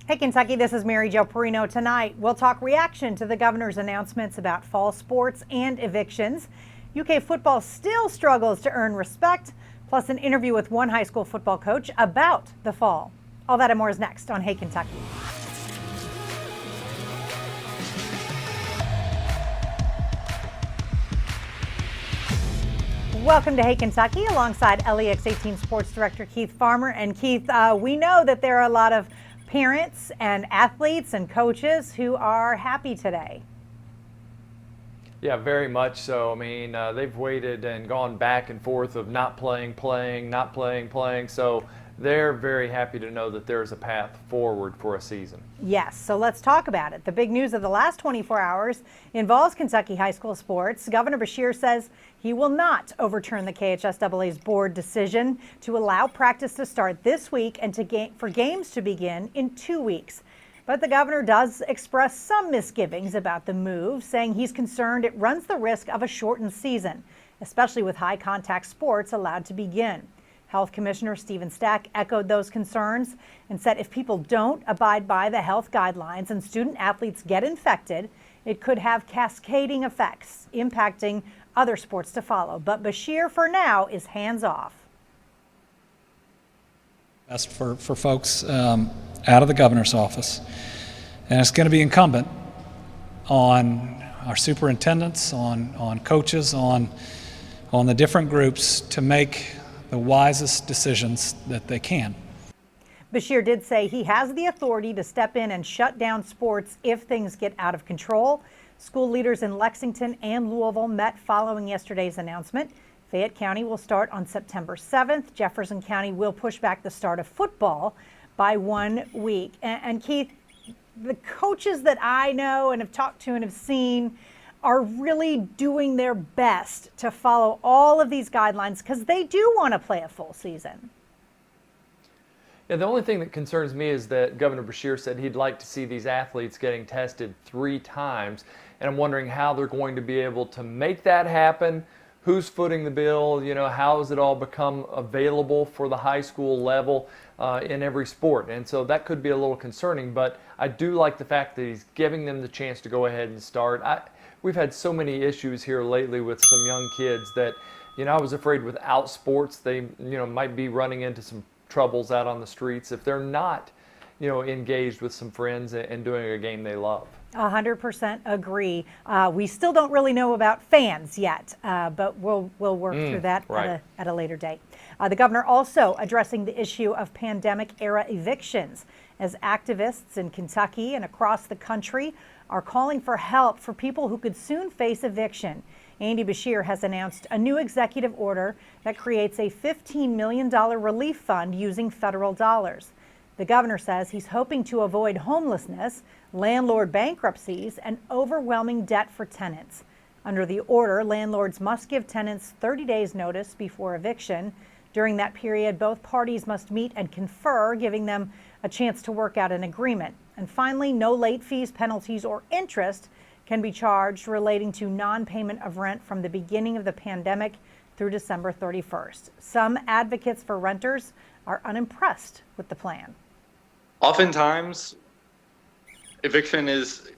Hey, Kentucky, this is Mary Jo Perino. Tonight, we'll talk reaction to the governor's announcements about fall sports and evictions. UK football still struggles to earn respect, plus an interview with one high school football coach about the fall. All that and more is next on Hey, Kentucky. Welcome to Hey Kentucky alongside LEX 18 Sports Director Keith Farmer. And Keith, we know that there are a lot of parents and athletes and coaches who are happy today. Yeah, very much so. I mean, they've waited and gone back and forth of not playing, not playing. So they're very happy to know that there's a path forward for a season. Yes, so let's talk about it. The big news of the last 24 hours involves Kentucky high school sports. Governor Beshear says he will not overturn the KHSAA's board decision to allow practice to start this week and for games to begin in 2 weeks. But the governor does express some misgivings about the move, saying he's concerned it runs the risk of a shortened season, especially with high contact sports allowed to begin. Health Commissioner Stephen Stack echoed those concerns and said if people don't abide by the health guidelines and student athletes get infected, it could have cascading effects, impacting other sports to follow. But Beshear, for now, is hands off. Best for folks out of the governor's office. And it's going to be incumbent on our superintendents, on coaches, on the different groups to make the wisest decisions that they can. Beshear did say he has the authority to step in and shut down sports if things get out of control. School leaders in Lexington and Louisville met following yesterday's announcement. Fayette County will start on September 7th. Jefferson County will push back the start of football by 1 week. And Keith, the coaches that I know and have talked to and have seen are really doing their best to follow all of these guidelines because they do want to play a full season. Yeah, the only thing that concerns me is that Governor Beshear said he'd like to see these athletes getting tested 3 times. And I'm wondering how they're going to be able to make that happen. Who's footing the bill? You know, how has it all become available for the high school level in every sport? And so that could be a little concerning, but I do like the fact that he's giving them the chance to go ahead and start. We've had so many issues here lately with some young kids that, you know, I was afraid without sports, they, you know, might be running into some troubles out on the streets if they're not, you know, engaged with some friends and doing a game they love. 100% agree. We still don't really know about fans yet, but we'll work through that at a later date. The governor also addressing the issue of pandemic-era evictions as activists in Kentucky and across the country are calling for help for people who could soon face eviction. Andy Beshear has announced a new executive order that creates a $15 million relief fund using federal dollars. The governor says he's hoping to avoid homelessness, landlord bankruptcies, and overwhelming debt for tenants. Under the order, landlords must give tenants 30 days notice before eviction. During that period, both parties must meet and confer, giving them a chance to work out an agreement. And finally, no late fees, penalties, or interest can be charged relating to non-payment of rent from the beginning of the pandemic through December 31st. Some advocates for renters are unimpressed with the plan. Oftentimes, eviction is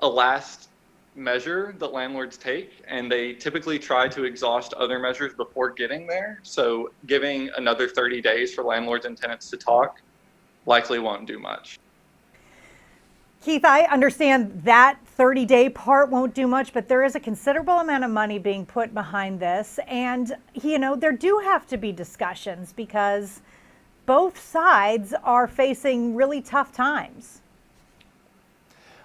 a last measure that landlords take, and they typically try to exhaust other measures before getting there. So giving another 30 days for landlords and tenants to talk likely won't do much. Keith, I understand that 30-day part won't do much, but there is a considerable amount of money being put behind this. And, you know, there do have to be discussions because both sides are facing really tough times.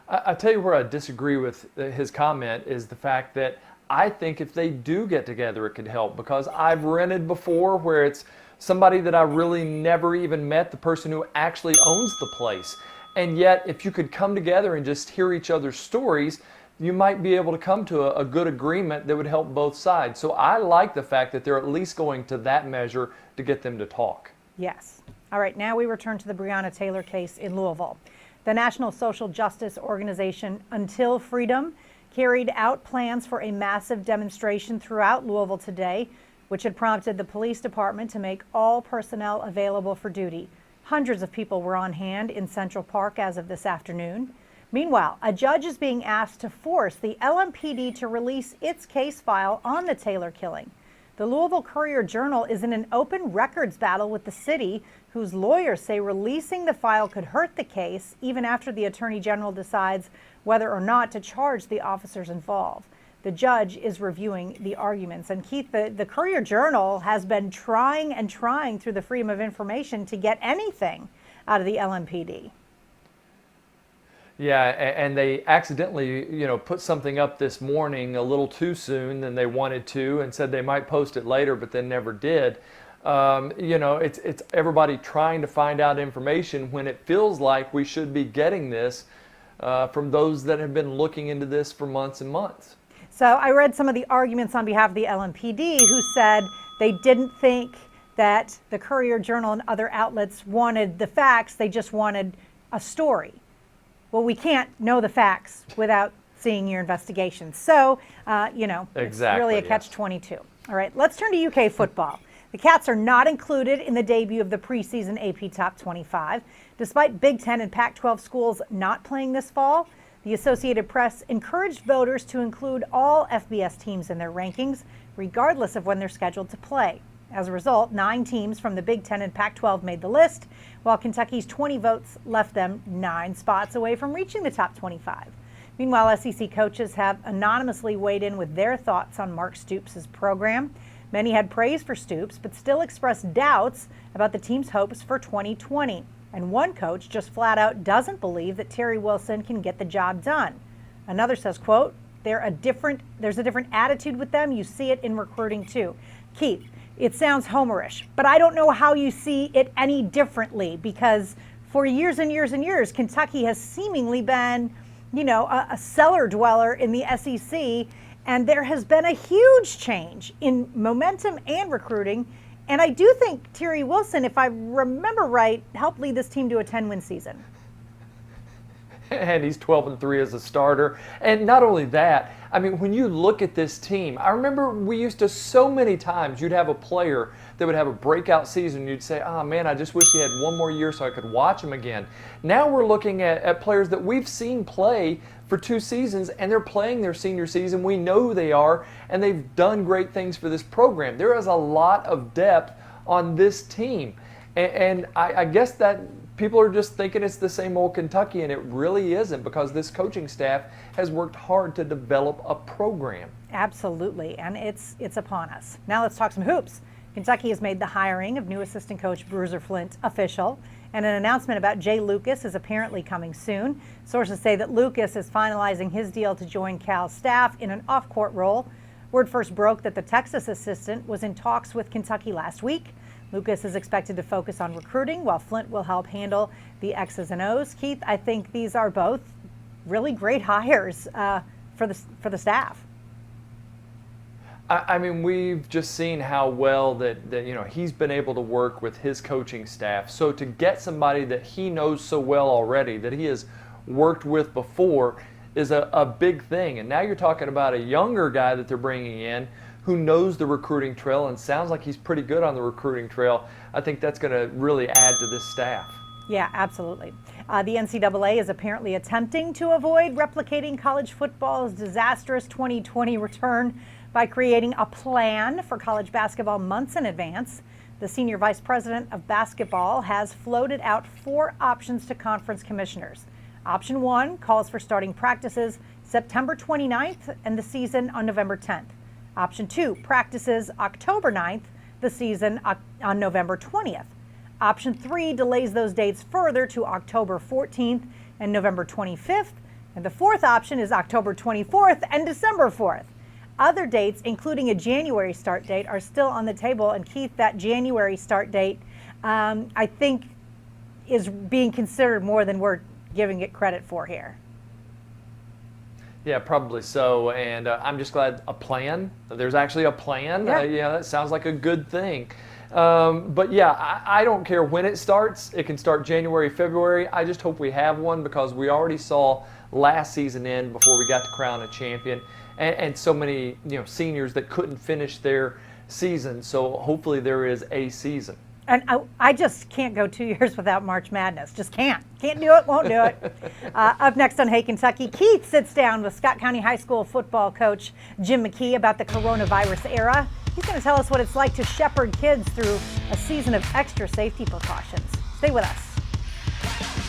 I tell you where I disagree with his comment is the fact that I think if they do get together, it could help, because I've rented before where it's somebody that I really never even met, the person who actually owns the place. And yet, if you could come together and just hear each other's stories, you might be able to come to a good agreement that would help both sides. So I like the fact that they're at least going to that measure to get them to talk. Yes. All right, now we return to the Breonna Taylor case in Louisville. The National Social Justice Organization Until Freedom carried out plans for a massive demonstration throughout Louisville today, which had prompted the police department to make all personnel available for duty. Hundreds of people were on hand in Central Park as of this afternoon. Meanwhile, a judge is being asked to force the LMPD to release its case file on the Taylor killing. The Louisville Courier-Journal is in an open records battle with the city, whose lawyers say releasing the file could hurt the case even after the Attorney General decides whether or not to charge the officers involved. The judge is reviewing the arguments. And Keith, the Courier-Journal has been trying and trying through the Freedom of Information to get anything out of the LMPD. Yeah, and they accidentally, put something up this morning a little too soon than they wanted to, and said they might post it later, but then never did. It's everybody trying to find out information when it feels like we should be getting this from those that have been looking into this for months and months. So I read some of the arguments on behalf of the LMPD, who said they didn't think that the Courier-Journal and other outlets wanted the facts, they just wanted a story. Well, we can't know the facts without seeing your investigation. So, Exactly, it's really a catch-22. All right, let's turn to UK football. The Cats are not included in the debut of the preseason AP Top 25. Despite Big Ten and Pac-12 schools not playing this fall, the Associated Press encouraged voters to include all FBS teams in their rankings, regardless of when they're scheduled to play. As a result, 9 teams from the Big Ten and Pac-12 made the list, while Kentucky's 20 votes left them 9 spots away from reaching the top 25. Meanwhile, SEC coaches have anonymously weighed in with their thoughts on Mark Stoops' program. Many had praise for Stoops, but still expressed doubts about the team's hopes for 2020. And one coach just flat out doesn't believe that Terry Wilson can get the job done. Another says, quote, there's a different attitude with them. You see it in recruiting too. Keith, it sounds homerish, but I don't know how you see it any differently, because for years and years and years, Kentucky has seemingly been, a cellar dweller in the SEC, and there has been a huge change in momentum and recruiting. And I do think Terry Wilson, if I remember right, helped lead this team to a 10-win season. And he's 12-3 as a starter. And not only that, when you look at this team, I remember we used to so many times you'd have a player that would have a breakout season. You'd say, oh man, I just wish he had one more year so I could watch him again. Now we're looking at players that we've seen play for 2 seasons, and they're playing their senior season. We know who they are, and they've done great things for this program. There is a lot of depth on this team. And I guess that people are just thinking it's the same old Kentucky, and it really isn't, because this coaching staff has worked hard to develop a program. Absolutely, and it's upon us. Now let's talk some hoops. Kentucky has made the hiring of new assistant coach Bruiser Flint official, and an announcement about Jay Lucas is apparently coming soon. Sources say that Lucas is finalizing his deal to join Cal's staff in an off-court role. Word first broke that the Texas assistant was in talks with Kentucky last week. Lucas is expected to focus on recruiting, while Flint will help handle the X's and O's. Keith, I think these are both really great hires for the staff. We've just seen how well that he's been able to work with his coaching staff. So to get somebody that he knows so well already, that he has worked with before, is a big thing. And now you're talking about a younger guy that they're bringing in who knows the recruiting trail and sounds like he's pretty good on the recruiting trail. I think that's going to really add to this staff. Yeah, absolutely. The NCAA is apparently attempting to avoid replicating college football's disastrous 2020 return by creating a plan for college basketball months in advance. The senior vice president of basketball has floated out 4 options to conference commissioners. Option 1 calls for starting practices September 29th and the season on November 10th. Option 2, practices October 9th, the season on November 20th. Option 3 delays those dates further to October 14th and November 25th. And the 4th option is October 24th and December 4th. Other dates, including a January start date, are still on the table. And Keith, that January start date, I think, is being considered more than we're giving it credit for here. Yeah, probably so. And I'm just glad there's actually a plan. Yeah. That sounds like a good thing. But yeah, I don't care when it starts. It can start January, February. I just hope we have one, because we already saw last season end before we got to crown a champion, and so many seniors that couldn't finish their season. So hopefully there is a season. And I just can't go 2 years without March Madness. Just can't. Can't do it, won't do it. Up next on Hey Kentucky, Keith sits down with Scott County High School football coach Jim McKee about the coronavirus era. He's going to tell us what it's like to shepherd kids through a season of extra safety precautions. Stay with us.